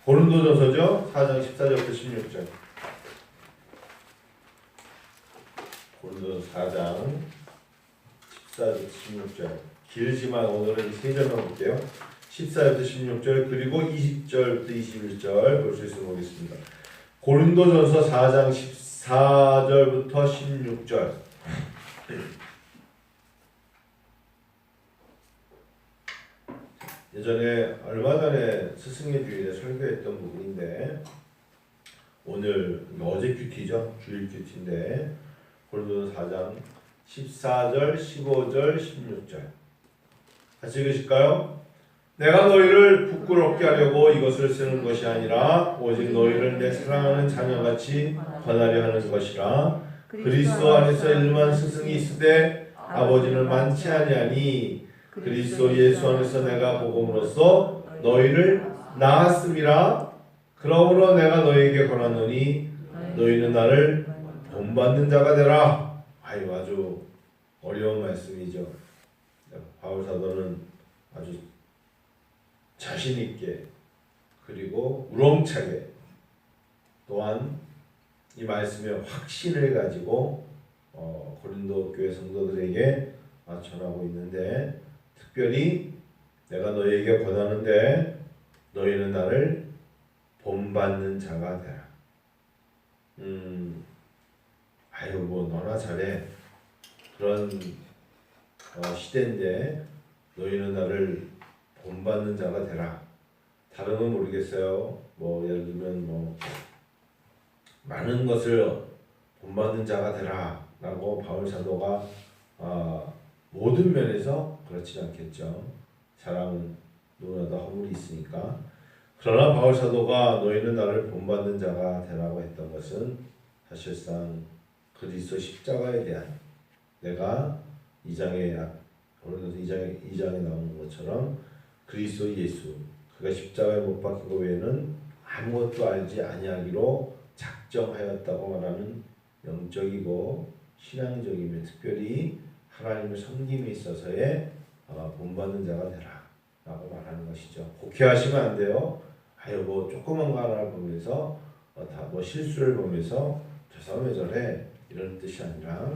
고린도전서죠. 4장 14절부터 16절. 고린도전서 4장 14절부터 16절. 길지만 오늘은 3절만 볼게요. 14절부터 16절 그리고 20절부터 21절 볼 수 있으면 보겠습니다. 고린도전서 4장 14절부터 16절. 예전에 얼마 전에 스승의 주일에 설교했던 부분인데 오늘 어제 큐티죠. 주일 큐티인데 고린도전서 4장 14절, 15절, 16절 같이 읽으실까요? 내가 너희를 부끄럽게 하려고 이것을 쓰는 것이 아니라 오직 너희를 내 사랑하는 자녀같이 권하려 하는 것이라. 그리스도 안에서 일만 스승이 있으되 아버지는 많지 아니하니 그리스도 예수 안에서 내가 복음으로써 너희를 낳았음이라. 그러므로 내가 너희에게 권하노니 너희는 나를 본받는 자가 되라. 아주 어려운 말씀이죠. 바울 사도는 아주 자신 있게 그리고 우렁차게 또한 이 말씀의 확신을 가지고 고린도 교회 성도들에게 전하고 있는데, 특별히 내가 너희에게 권하는데 너희는 나를 본받는 자가 되라. 뭐 너나 잘해 그런 시대인데 너희는 나를 본받는 자가 되라. 다른 건 모르겠어요. 예를 들면 많은 것을 본받는 자가 되라 라고 바울 사도가 모든 면에서 그렇지는 않겠죠. 사람은 누구나도 허물이 있으니까. 그러나 바울 사도가 너희는 나를 본받는 자가 되라고 했던 것은 사실상 그리스도 십자가에 대한, 내가 2장에 나오는 것처럼 그리스도 예수, 그가 십자가에 못 박힌 것 외에는 아무것도 알지 아니하기로 작정하였다고 말하는 영적이고 신앙적이며 특별히 하나님을 섬김에 있어서의 본받는 자가 되라 라고 말하는 것이죠. 곡해하시면 안 돼요. 조그만 거 하나를 보면서 실수를 보면서 저 사람 왜 저래 이런 뜻이 아니라,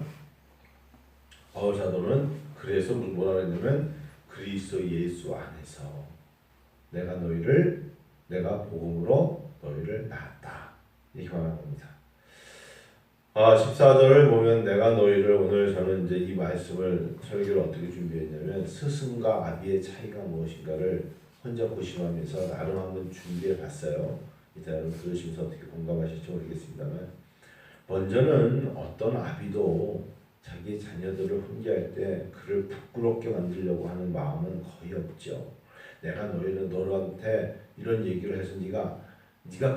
바울 사도는 그래서 뭐라 했냐면 그리스도 예수 안에서 내가 복음으로 너희를 낳았다 이렇게 말하는 겁니다. 14절을 보면 내가 너희를, 오늘 저는 이제 이 말씀을 설교를 어떻게 준비했냐면 스승과 아비의 차이가 무엇인가를 혼자 고심하면서 나름 한번 준비해 봤어요. 이따 여러분 들으시면서 어떻게 공감하실지 모르겠습니다만, 먼저는 어떤 아비도 자기 자녀들을 훈계할 때 그를 부끄럽게 만들려고 하는 마음은 거의 없죠. 내가 너한테 이런 얘기를 해서 네가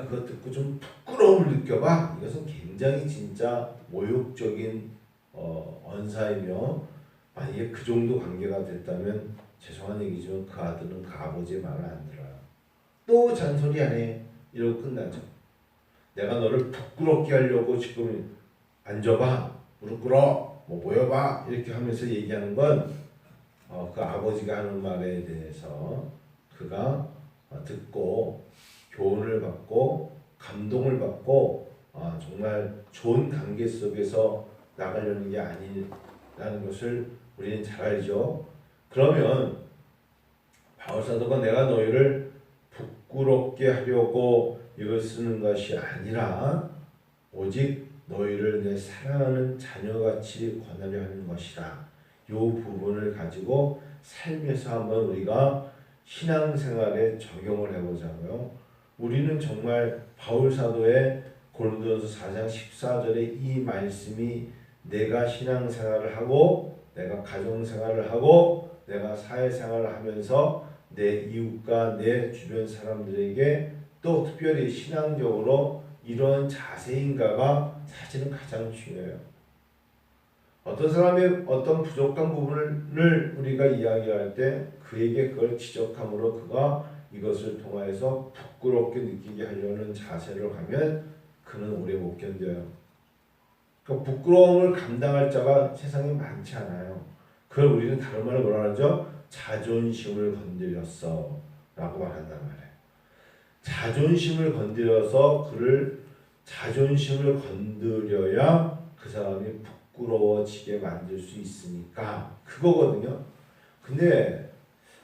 그거 듣고 좀 부끄러움을 느껴봐. 이것은 굉장히 진짜 모욕적인 언사이며, 만약에 그 정도 관계가 됐다면 죄송한 얘기지만 그 아들은 그 아버지의 말을 안 들어요. 또 잔소리하네 이러고 끝나죠. 내가 너를 부끄럽게 하려고 지금 앉아봐, 무릎 꿇어, 모여봐 이렇게 하면서 얘기하는 건 그 아버지가 하는 말에 대해서 그가 듣고 교훈을 받고 감동을 받고 정말 좋은 관계 속에서 나가려는 게 아니라는 것을 우리는 잘 알죠. 그러면 바울 사도가 내가 너희를 부끄럽게 하려고 이걸 쓰는 것이 아니라 오직 너희를 내 사랑하는 자녀같이 권하려 하는 것이다. 이 부분을 가지고 살면서 한번 우리가 신앙생활에 적용을 해보자고요. 우리는 정말 바울 사도의 고린도전서 4장 14절의 이 말씀이 내가 신앙생활을 하고 내가 가정생활을 하고 내가 사회생활을 하면서 내 이웃과 내 주변 사람들에게 또 특별히 신앙적으로 이런 자세인가가 사실은 가장 중요해요. 어떤 사람의 어떤 부족한 부분을 우리가 이야기할 때 그에게 그걸 지적함으로 그가 이것을 통하여서 부끄럽게 느끼게 하려는 자세로 가면 그는 오래 못 견뎌요. 그 부끄러움을 감당할 자가 세상에 많지 않아요. 그걸 우리는 다른 말로 뭐라 하죠? 자존심을 건드렸어 라고 말한단 말이에요. 자존심을 건드려서 그를 자존심을 건드려야 그 사람이 부끄러워지게 만들 수 있으니까 그거거든요. 근데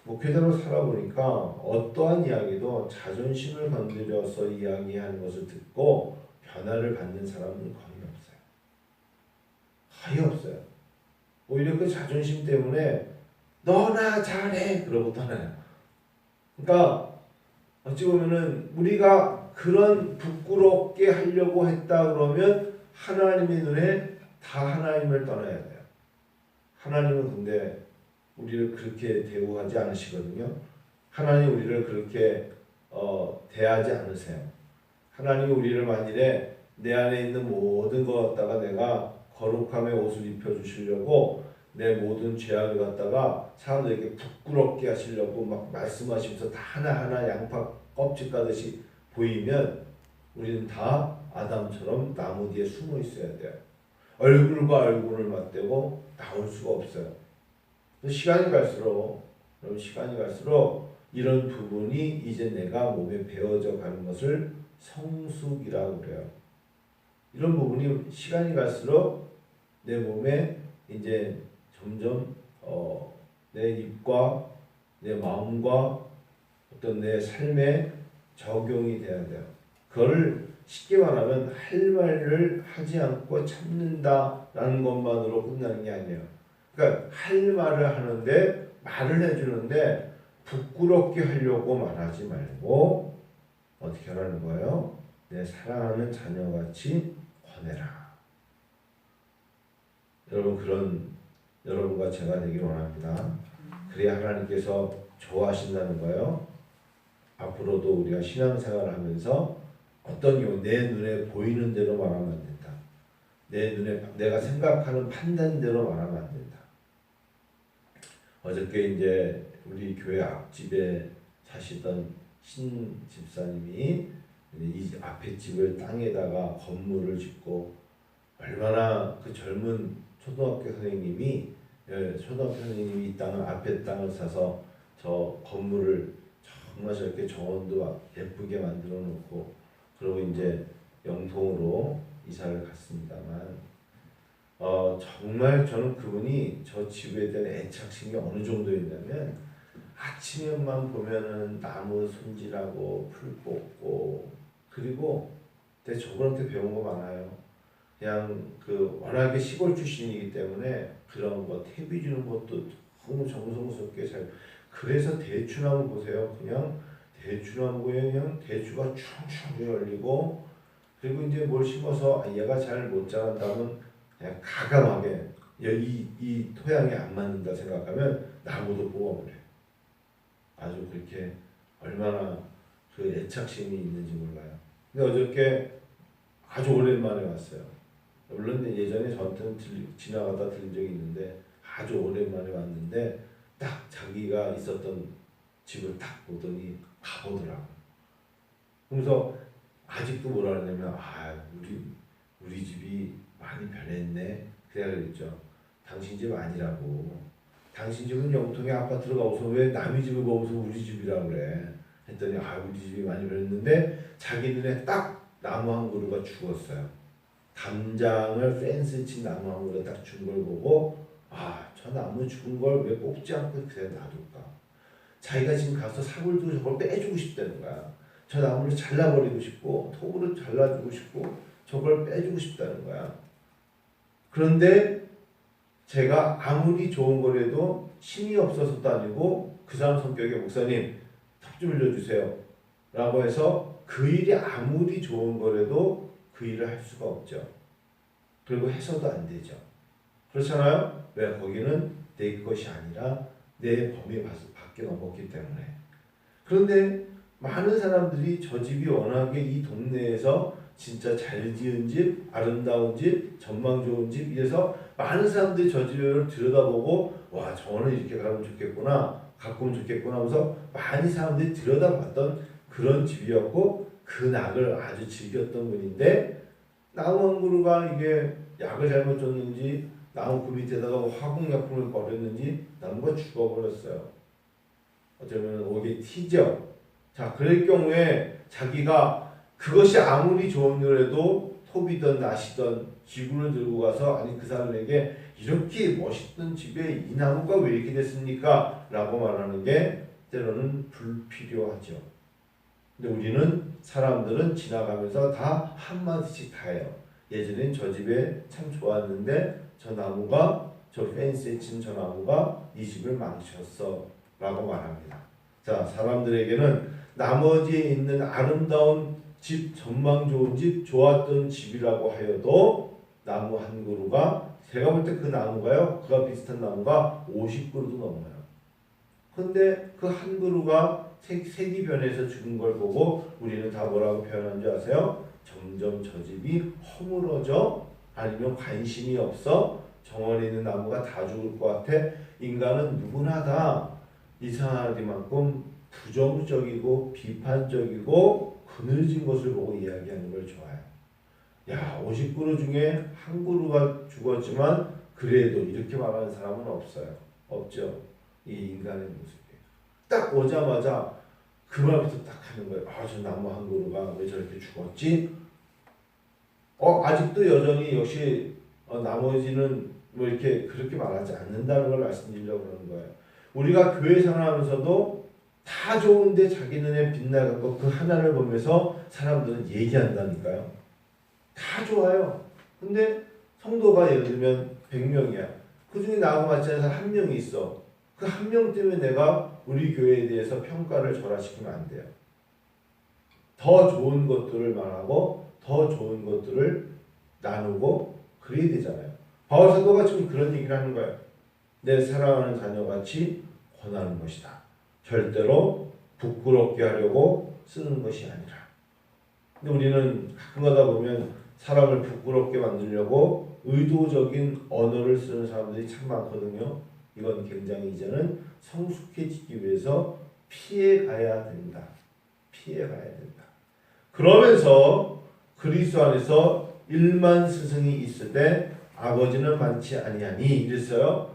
목회자로 살아보니까 어떠한 이야기도 자존심을 건드려서 이야기하는 것을 듣고 변화를 받는 사람은 거의 없어요. 거의 없어요. 오히려 그 자존심 때문에 너나 잘해 그러고 떠나요. 그러니까 어찌 보면은 우리가 그런 부끄럽게 하려고 했다 그러면 하나님의 눈에 다 하나님을 떠나야 돼요. 하나님은 근데 우리를 그렇게 대우하지 않으시거든요. 하나님 우리를 그렇게 대하지 않으세요. 하나님 우리를 만일에 내 안에 있는 모든 것 갖다가 내가 거룩함의 옷을 입혀주시려고 내 모든 죄악을 갖다가 사람들에게 부끄럽게 하시려고 막 말씀하시면서 다 하나하나 양파 껍질 까듯이 보이면 우리는 다 아담처럼 나무 뒤에 숨어 있어야 돼요. 얼굴과 얼굴을 맞대고 나올 수가 없어요. 시간이 갈수록 이런 부분이 이제 내가 몸에 배어져 가는 것을 성숙이라고 그래요. 이런 부분이 시간이 갈수록 내 몸에 이제 점점 내 입과 내 마음과 어떤 내 삶에 적용이 돼야 돼요. 그걸 쉽게 말하면 할 말을 하지 않고 참는다라는 것만으로 끝나는 게 아니에요. 그러니까 할 말을 하는데 말을 해주는데 부끄럽게 하려고 말하지 말고 어떻게 하라는 거예요? 내 사랑하는 자녀같이 권해라. 여러분 그런 여러분과 제가 되길 원합니다. 그래야 하나님께서 좋아하신다는 거예요. 앞으로도 우리가 신앙생활을 하면서 어떤 경우 내 눈에 보이는 대로 말하면 안 된다. 내 눈에 내가 생각하는 판단대로 말하면 안 된다. 어저께 이제 우리 교회 앞집에 사시던 신 집사님이 이 앞에 집을 땅에다가 건물을 짓고 얼마나 그 젊은 초등학교 선생님이 이 땅을 앞에 땅을 사서 저 건물을 정말 저렇게 정원도 예쁘게 만들어 놓고 그리고 이제 영통으로 이사를 갔습니다만 정말 저는 그분이 저 집에 대한 애착심이 어느 정도였냐면 아침에만 보면은 나무 손질하고 풀 뽑고 그리고 저분한테 배운 거 많아요. 그냥 그 워낙에 시골 출신이기 때문에 그런 거 퇴비 주는 것도 너무 정성스럽게 잘 그래서 대추나무 보세요. 그냥 대추나무에 그냥 대추가 충충 열리고 그리고 이제 뭘 심어서 얘가 잘 못 자란다면 그냥 가감하게 이 토양에 안 맞는다 생각하면 나무도 뽑아버려요. 아주 그렇게 얼마나 그 애착심이 있는지 몰라요. 근데 어저께 아주 오랜만에 왔어요. 물론 예전에 저한테는 지나가다 들린 적이 있는데 아주 오랜만에 왔는데 딱 자기가 있었던 집을 딱 보더니 가보더라고요. 그래서 아직도 뭐라 하냐면 우리 집이 많이 변했네. 그래야 그랬죠. 당신 집 아니라고. 당신 집은 영통에 아파트로 가고서 왜 남의 집을 보고서 우리 집이라고 그래. 했더니 우리 집이 많이 변했는데 자기 눈에 딱 나무 한 그루가 죽었어요. 담장을 펜스 친 나무 한 그루 딱 죽은 걸 보고 저 나무 죽은 걸 왜 뽑지 않고 그냥 놔둘까. 자기가 지금 가서 사골도 저걸 빼주고 싶다는 거야. 저 나무를 잘라버리고 싶고 톱으로 잘라주고 싶고 저걸 빼주고 싶다는 거야. 그런데 제가 아무리 좋은 거라도 힘이 없어서도 아니고 그 사람 성격에 목사님 톱 좀 빌려주세요 라고 해서 그 일이 아무리 좋은 거라도 그 일을 할 수가 없죠. 그리고 해서도 안 되죠. 그렇잖아요. 왜? 거기는 내 것이 아니라 내 범위 밖에 넘었기 때문에. 그런데 많은 사람들이 저 집이 워낙에 이 동네에서 진짜 잘 지은 집, 아름다운 집, 전망 좋은 집 이래서 많은 사람들이 저 집을 들여다보고 저거는 이렇게 가면 좋겠구나, 가꾸면 좋겠구나 하면서 많이 사람들이 들여다봤던 그런 집이었고 그 낙을 아주 즐겼던 분인데 나무 한 그루가 이게 약을 잘못 줬는지 나무 그 밑에다가 화공약품을 버렸는지 나무가 죽어버렸어요. 어쩌면 오게 튀죠. 자, 그럴 경우에 자기가 그것이 아무리 좋은 노래도 톱이든 낫이든 기구를 들고 가서 아니 그 사람에게 이렇게 멋있던 집에 이 나무가 왜 이렇게 됐습니까? 라고 말하는 게 때로는 불필요하죠. 근데 우리는 사람들은 지나가면서 다 한마디씩 다 해요. 예전엔 저 집에 참 좋았는데 저 나무가 저 펜스에 친 저 나무가 이 집을 망쳤어 라고 말합니다. 자, 사람들에게는 나머지에 있는 아름다운 집, 전망 좋은 집, 좋았던 집이라고 하여도 나무 한 그루가 제가 볼 때 그 나무가요, 그와 비슷한 나무가 50그루도 넘어요. 근데 그 한 그루가 색이 변해서 죽은 걸 보고 우리는 다 뭐라고 표현한 줄 아세요? 점점 저 집이 허물어져, 아니면 관심이 없어, 정원에 있는 나무가 다 죽을 것 같아. 인간은 누구나 다 이상하기만큼 부정적이고 비판적이고 그늘진 것을 보고 이야기하는 걸 좋아해요. 야, 50그루 중에 한 그루가 죽었지만 그래도 이렇게 말하는 사람은 없어요. 없죠. 이 인간의 모습이에요. 딱 오자마자 그 말부터 딱 하는 거예요. 아, 저 나무 한 그루가 왜 저렇게 죽었지? 아직도 여전히 역시 나머지는 뭐 이렇게 그렇게 말하지 않는다는 걸 말씀드리려고 그러는 거예요. 우리가 교회 생활하면서도 다 좋은데 자기 눈에 빛나는 것 그 하나를 보면서 사람들은 얘기한다니까요. 다 좋아요. 근데 성도가 예를 들면 100명이야. 그 중에 나하고 맞지 않는 사람 한 명이 있어. 그 한 명 때문에 내가 우리 교회에 대해서 평가를 절하시키면 안 돼요. 더 좋은 것들을 말하고 더 좋은 것들을 나누고 그래야 되잖아요. 바울 사도가 지금 그런 얘기를 하는 거예요. 내 사랑하는 자녀같이 권하는 것이다. 절대로 부끄럽게 하려고 쓰는 것이 아니라. 근데 우리는 가끔 가다 보면 사람을 부끄럽게 만들려고 의도적인 언어를 쓰는 사람들이 참 많거든요. 이건 굉장히 이제는 성숙해지기 위해서 피해가야 된다. 피해가야 된다. 그러면서 그리스도 안에서 1만 스승이 있을 때 아버지는 많지 아니하니 이랬어요.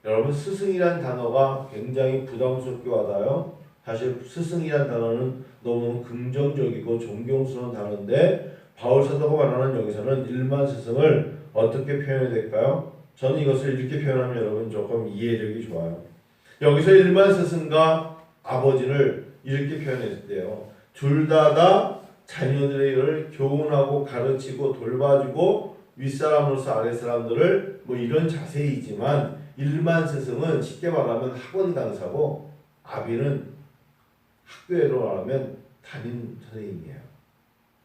여러분, 스승이란 단어가 굉장히 부담스럽게 와닿아요. 사실 스승이란 단어는 너무 긍정적이고 존경스러운 단어인데 바울 사도가 말하는 여기서는 1만 스승을 어떻게 표현해야 될까요? 저는 이것을 이렇게 표현하면 여러분 조금 이해력이 좋아요. 여기서 1만 스승과 아버지를 이렇게 표현했대요. 둘 다 자녀들을 교훈하고 가르치고 돌봐주고 윗사람으로서 아랫사람들을 뭐 이런 자세이지만 1만 스승은 쉽게 말하면 학원 강사고 아비는 학교로 말하면 담임 선생님이에요.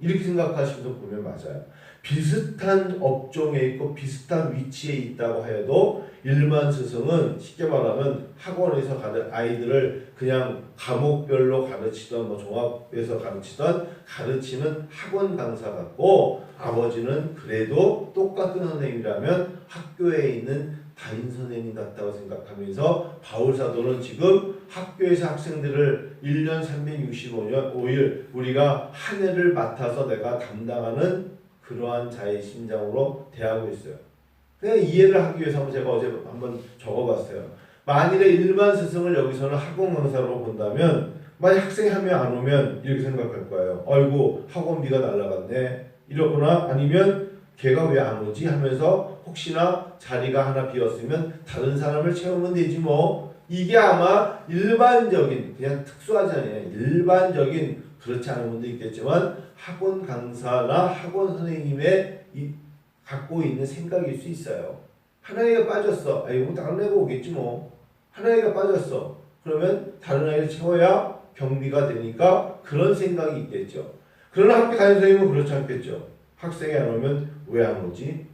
이렇게 생각하시면서 보면 맞아요. 비슷한 업종에 있고 비슷한 위치에 있다고 해도 1만 스승은 쉽게 말하면 학원에서 아이들을 그냥 과목별로 가르치던 뭐 종합에서 가르치던 가르치는 학원 강사 같고 아버지는 그래도 똑같은 선생님이라면 학교에 있는 담임 선생님 같다고 생각하면서 바울 사도는 지금 학교에서 학생들을 1년 365일 우리가 한 해를 맡아서 내가 담당하는 그러한 자의 심정으로 대하고 있어요. 그냥 이해를 하기 위해서 제가 어제 한번 적어봤어요. 만일에 1만 스승을 여기서는 학원 강사로 본다면 만약 학생이 한 명 안 오면 이렇게 생각할 거예요. 아이고 학원비가 날라갔네 이러거나 아니면 걔가 왜 안 오지 하면서 혹시나 자리가 하나 비었으면 다른 사람을 채우면 되지 뭐. 이게 아마 일반적인 그냥 특수하지 않아요. 일반적인 그렇지 않은 분도 있겠지만 학원 강사나 학원 선생님의 갖고 있는 생각일 수 있어요. 하나이가 빠졌어. 아이고 다른 애가 오겠지 뭐. 하나이가 빠졌어. 그러면 다른 아이를 채워야 경비가 되니까 그런 생각이 있겠죠. 그러나 학교 담임 선생님은 그렇지 않겠죠. 학생이 안 오면 왜 안 오지?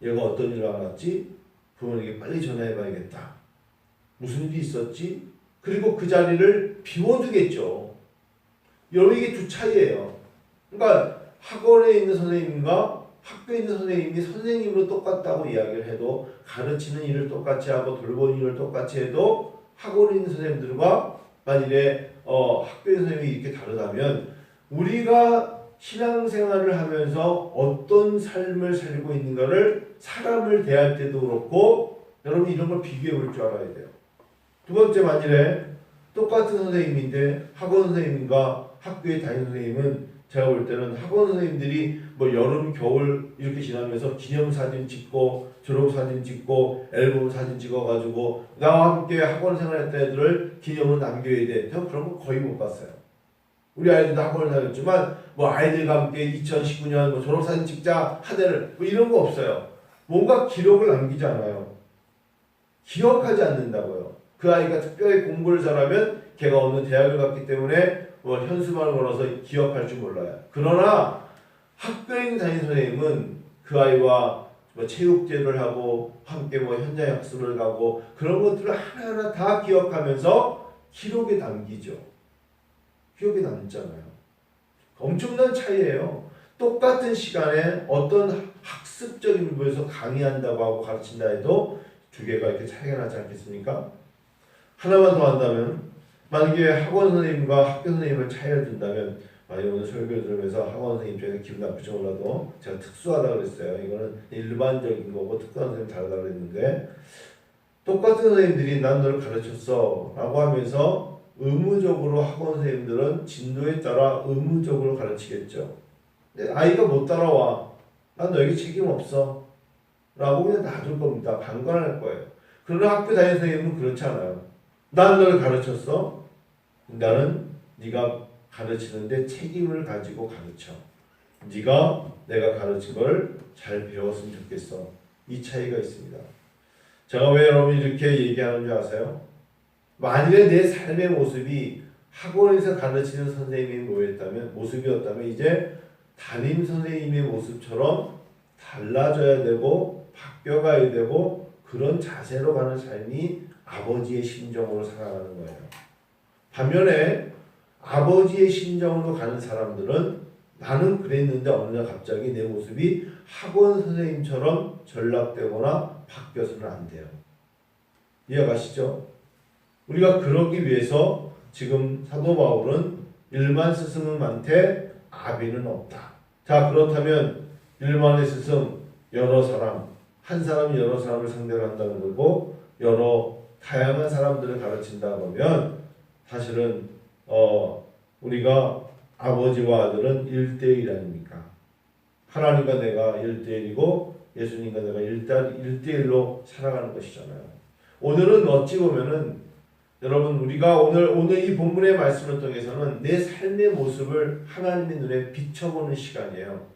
얘가 어떤 일을 안 왔지? 부모님에게 빨리 전화해봐야겠다. 무슨 일이 있었지? 그리고 그 자리를 비워두겠죠. 여러분 이게 두 차이예요. 그러니까 학원에 있는 선생님과 학교에 있는 선생님이 선생님으로 똑같다고 이야기를 해도 가르치는 일을 똑같이 하고 돌보는 일을 똑같이 해도 학원에 있는 선생님들과 만일에 학교의 선생님이 이렇게 다르다면 우리가 신앙생활을 하면서 어떤 삶을 살고 있는가를 사람을 대할 때도 그렇고 여러분 이런 걸 비교해 볼 줄 알아야 돼요. 두 번째 만일에 똑같은 선생님인데 학원 선생님과 학교에 다니는 선생님은 제가 볼 때는 학원 선생님들이 뭐 여름, 겨울 이렇게 지나면서 기념사진 찍고 졸업사진 찍고 앨범 사진 찍어가지고 나와 함께 학원 생활했던 애들을 기념으로 남겨야 돼. 저 그런 거 거의 못 봤어요. 우리 아이들도 학원을 다녔지만 뭐 아이들과 함께 2019년 뭐 졸업사진 찍자 하대를 뭐 이런 거 없어요. 뭔가 기록을 남기지 않아요. 기억하지 않는다고요. 그 아이가 특별히 공부를 잘하면 걔가 어느 대학을 갔기 때문에 뭐 현수막을 걸어서 기억할 줄 몰라요. 그러나 학교에 다니는 선생님은 그 아이와 뭐 체육대회를 하고 함께 뭐 현장 학습을 가고 그런 것들을 하나하나 다 기억하면서 기록에 남기죠. 기억에 남잖아요. 엄청난 차이예요. 똑같은 시간에 어떤 학습적인 부분에서 강의한다고 하고 가르친다 해도 두 개가 이렇게 차이가 나지 않겠습니까? 하나만 더 한다면 만약에 학원 선생님과 학교 선생님을 차이를 둔다면 만약에 오늘 설교를 들으면서 학원 선생님 중에서 기분 나쁠지 몰라도 제가 특수하다고 그랬어요. 이거는 일반적인 거고 특수한 선생님 다르다고 그랬는데 똑같은 선생님들이 난 너를 가르쳤어 라고 하면서 의무적으로 학원 선생님들은 진도에 따라 의무적으로 가르치겠죠. 근데 아이가 못 따라와. 난 너에게 책임 없어. 라고 그냥 놔둘 겁니다. 방관할 거예요. 그러나 학교 다니는 선생님은 그렇지 않아요. 난 너를 가르쳤어. 나는 네가 가르치는데 책임을 가지고 가르쳐. 네가 내가 가르친 걸 잘 배웠으면 좋겠어. 이 차이가 있습니다. 제가 왜 여러분 이렇게 얘기하는 줄 아세요? 만일에 내 삶의 모습이 학원에서 가르치는 선생님의 모습이었다면 이제 담임 선생님의 모습처럼 달라져야 되고 바뀌어가야 되고 그런 자세로 가는 삶이 아버지의 심정으로 살아가는 거예요. 반면에 아버지의 심정으로 가는 사람들은 나는 그랬는데 어느 날 갑자기 내 모습이 학원 선생님처럼 전락되거나 바뀌어서는 안 돼요. 이해가시죠? 우리가 그러기 위해서 지금 사도 바울은 일반 스승은 많되 아비는 없다. 자, 그렇다면 일반의 스승 여러 사람, 한 사람이 여러 사람을 상대로 한다는 거고 여러 다양한 사람들을 가르친다 그러면 사실은 우리가 아버지와 아들은 1대1 아닙니까? 하나님과 내가 1대1이고 예수님과 내가 1대1로 살아가는 것이잖아요. 오늘은 어찌 보면은 여러분 우리가 오늘 이 본문의 말씀을 통해서는 내 삶의 모습을 하나님의 눈에 비춰보는 시간이에요.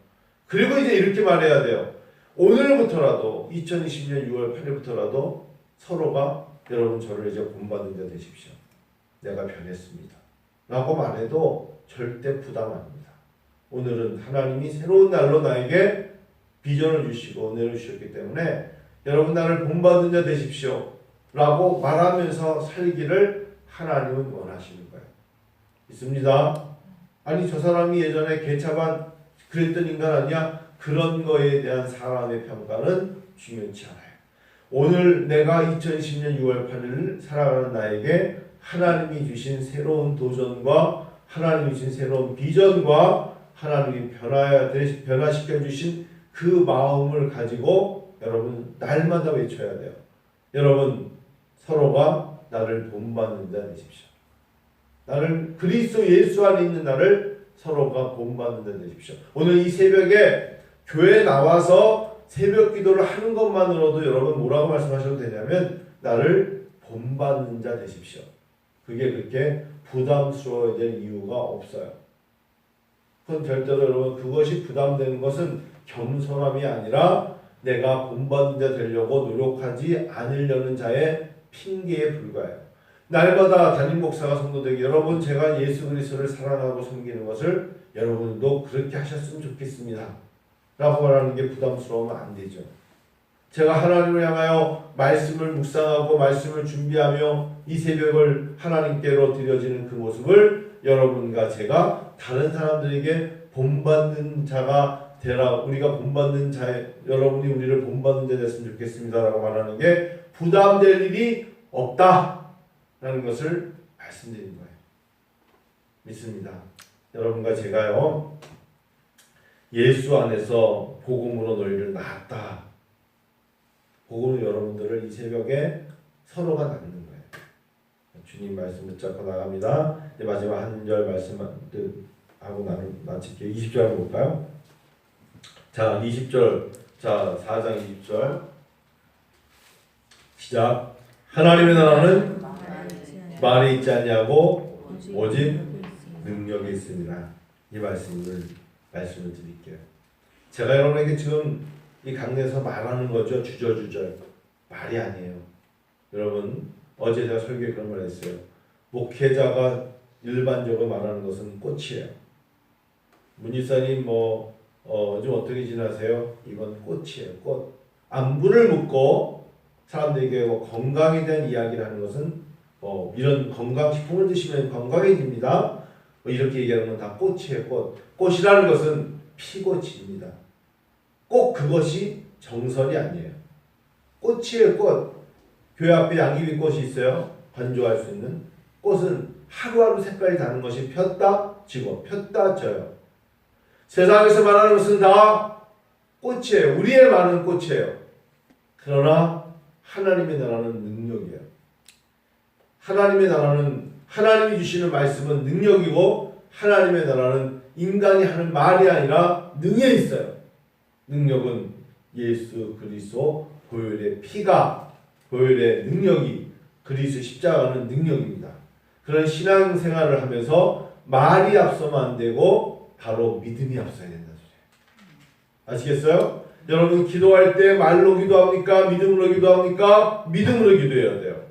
그리고 이제 이렇게 말해야 돼요. 오늘부터라도 2020년 6월 8일부터라도 서로가 여러분 저를 이제 본받는 자 되십시오. 내가 변했습니다. 라고 말해도 절대 부담 아닙니다. 오늘은 하나님이 새로운 날로 나에게 비전을 주시고 은혜를 주셨기 때문에 여러분 나를 본받는 자 되십시오. 라고 말하면서 살기를 하나님은 원하시는 거예요. 있습니다. 아니 저 사람이 예전에 개차반 그랬던 인간 아니야? 그런 거에 대한 사람의 평가는 중요치 않아요. 오늘 내가 2020년 6월 8일 살아가는 나에게 하나님이 주신 새로운 도전과 하나님이 주신 새로운 비전과 하나님이 변화시켜 주신 그 마음을 가지고 여러분 날마다 외쳐야 돼요. 여러분 서로가 나를 본받는 자 되십시오. 나를 그리스도 예수 안에 있는 나를 서로가 본받는 자 되십시오. 오늘 이 새벽에 교회에 나와서 새벽 기도를 하는 것만으로도 여러분 뭐라고 말씀하셔도 되냐면 나를 본받는 자 되십시오. 그게 그렇게 부담스러워야 될 이유가 없어요. 그건 절대로 여러분 그것이 부담되는 것은 겸손함이 아니라 내가 본받는 자 되려고 노력하지 않으려는 자의 핑계에 불과해요. 날마다 담임 목사가 성도되게 여러분 제가 예수 그리스도를 사랑하고 섬기는 것을 여러분도 그렇게 하셨으면 좋겠습니다. 라고 말하는 게 부담스러우면 안 되죠. 제가 하나님을 향하여 말씀을 묵상하고 말씀을 준비하며 이 새벽을 하나님께로 드려지는 그 모습을 여러분과 제가 다른 사람들에게 본받는 자가 되라. 우리가 본받는 자, 여러분이 우리를 본받는 자 됐으면 좋겠습니다. 라고 말하는 게 부담될 일이 없다라는 것을 말씀드린 거예요. 믿습니다. 여러분과 제가요. 예수 안에서 복음으로 너희를 낳았다. 복음은 여러분들을 이 새벽에 서로가 낳는 거예요. 주님 말씀 붙잡고 나갑니다. 이제 마지막 한 절 말씀 하고 마칠게요. 20절 한번 볼까요? 자, 20절. 자, 4장 20절. 시작. 하나님의 나라는 말에 있지 않냐고 오직 능력이 있습니다. 이 말씀을 드릴게요. 제가 여러분에게 지금 이 강내에서 말하는 거죠. 주저주저. 말이 아니에요. 여러분, 어제 제가 설교에 그런 말 했어요. 목회자가 일반적으로 말하는 것은 꽃이에요. 문지사님 좀 어떻게 지나세요? 이건 꽃이에요. 꽃. 안부를 묻고 사람들에게 건강에 대한 이야기를 하는 것은 이런 건강식품을 드시면 건강해집니다. 이렇게 얘기하는 건 다 꽃이에요. 꽃. 꽃이라는 것은 피꽃입니다. 꼭 그것이 정설이 아니에요. 꽃이에요. 꽃. 교회 앞에 양귀비꽃이 있어요. 관조할 수 있는. 꽃은 하루하루 색깔이 다른 것이 폈다 지고 폈다 져요. 세상에서 말하는 것은 다 꽃이에요. 우리의 말은 꽃이에요. 그러나 하나님의 나라는 능력이에요. 하나님의 나라는 하나님이 주시는 말씀은 능력이고 하나님의 나라는 인간이 하는 말이 아니라 능에 있어요. 능력은 예수 그리스도 보혈의 피가 보혈의 능력이 그리스도 십자가는 능력입니다. 그런 신앙생활을 하면서 말이 앞서면 안 되고 바로 믿음이 앞서야 된다는 소리예요. 아시겠어요? 여러분 기도할 때 말로 기도합니까? 믿음으로 기도합니까? 믿음으로 기도해야 돼요.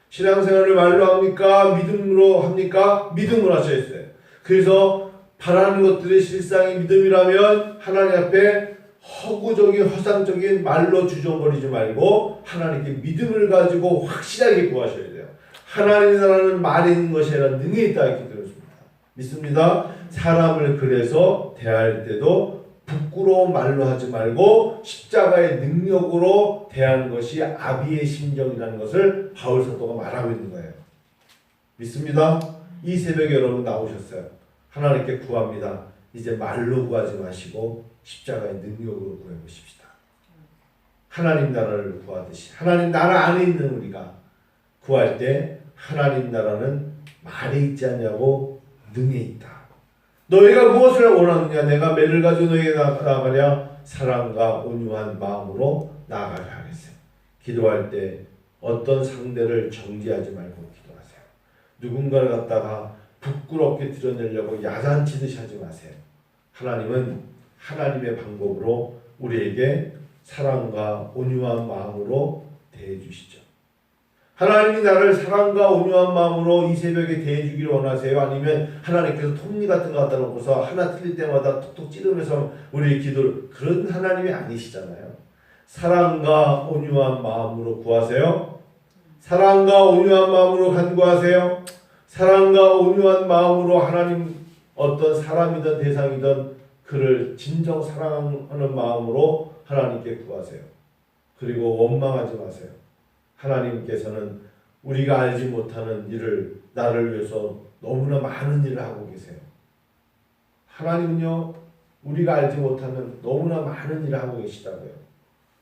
신앙생활을 말로 합니까? 믿음으로 합니까? 믿음으로 하셔야 돼요. 그래서 바라는 것들의 실상이 믿음이라면 하나님 앞에 허구적인 허상적인 말로 주저거리지 말고 하나님께 믿음을 가지고 확실하게 구하셔야 돼요. 하나님의 나라는 말에 있는 것이 아니라 능에 있다 이렇게 들었습니다. 믿습니다. 사람을 그래서 대할 때도 부끄러운 말로 하지 말고 십자가의 능력으로 대하는 것이 아비의 심정이라는 것을 바울 사도가 말하고 있는 거예요. 믿습니다. 이 새벽에 여러분 나오셨어요. 하나님께 구합니다. 이제 말로 구하지 마시고 십자가의 능력으로 구해보십시다. 하나님 나라를 구하듯이 하나님 나라 안에 있는 우리가 구할 때 하나님 나라는 말에 있지 않냐고 능에 있다. 너희가 무엇을 원하느냐? 내가 매를 가지고 너희에게 나아가랴. 사랑과 온유한 마음으로 나아가려 하겠어요. 기도할 때 어떤 상대를 정죄하지 말고 기도하세요. 누군가를 갖다가 부끄럽게 드러내려고 야단치듯이 하지 마세요. 하나님은 하나님의 방법으로 우리에게 사랑과 온유한 마음으로 대해주시죠. 하나님이 나를 사랑과 온유한 마음으로 이 새벽에 대해주기를 원하세요? 아니면 하나님께서 톱니 같은 거 갖다 놓고서 하나 틀릴 때마다 톡톡 찌르면서 우리의 기도를, 그런 하나님이 아니시잖아요. 사랑과 온유한 마음으로 구하세요. 사랑과 온유한 마음으로 간구하세요. 사랑과 온유한 마음으로 하나님 어떤 사람이든 대상이든 그를 진정 사랑하는 마음으로 하나님께 구하세요. 그리고 원망하지 마세요. 하나님께서는 우리가 알지 못하는 일을 나를 위해서 너무나 많은 일을 하고 계세요. 하나님은요, 우리가 알지 못하는 너무나 많은 일을 하고 계시다고요.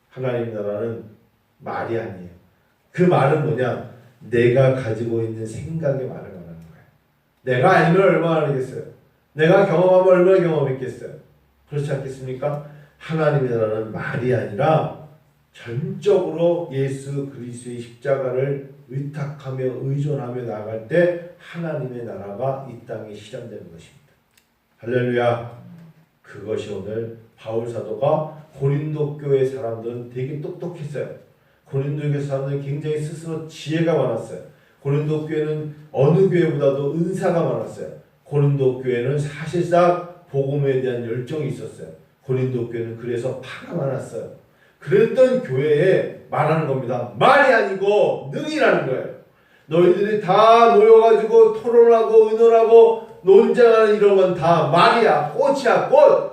하나님 나라는 말이 아니에요. 그 말은 뭐냐? 내가 가지고 있는 생각의 말을 말하는 거예요. 내가 알면 얼마나 알겠어요? 내가 경험하면 얼마나 경험했겠어요? 그렇지 않겠습니까? 하나님의 나라는 말이 아니라 전적으로 예수 그리스도의 십자가를 의탁하며 의존하며 나아갈 때 하나님의 나라가 이 땅에 실현되는 것입니다. 할렐루야. 그것이 오늘 바울 사도가 고린도 교회 사람들은 되게 똑똑했어요. 고린도 교회 사람들은 굉장히 스스로 지혜가 많았어요. 고린도 교회는 어느 교회보다도 은사가 많았어요. 고린도 교회는 사실상 복음에 대한 열정이 있었어요. 고린도 교회는 그래서 파가 많았어요. 그랬던 교회에 말하는 겁니다. 말이 아니고 능이라는 거예요. 너희들이 다 모여가지고 토론하고 의논하고 논쟁하는 이런 건 다 말이야. 꽃이야. 꽃.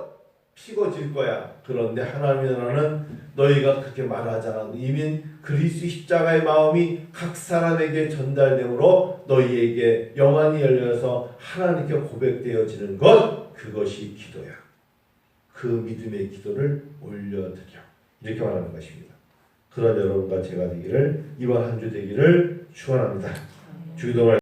피고 질 거야. 그런데 하나님의 나라는 너희가 그렇게 말하지 않아도 이미 그리스도 십자가의 마음이 각 사람에게 전달되므로 너희에게 영안이 열려서 하나님께 고백되어지는 것, 그것이 기도야. 그 믿음의 기도를 올려드려. 이렇게 말하는 것입니다. 그런 여러분과 제가 되기를, 이번 한 주 되기를 축원합니다. 주기도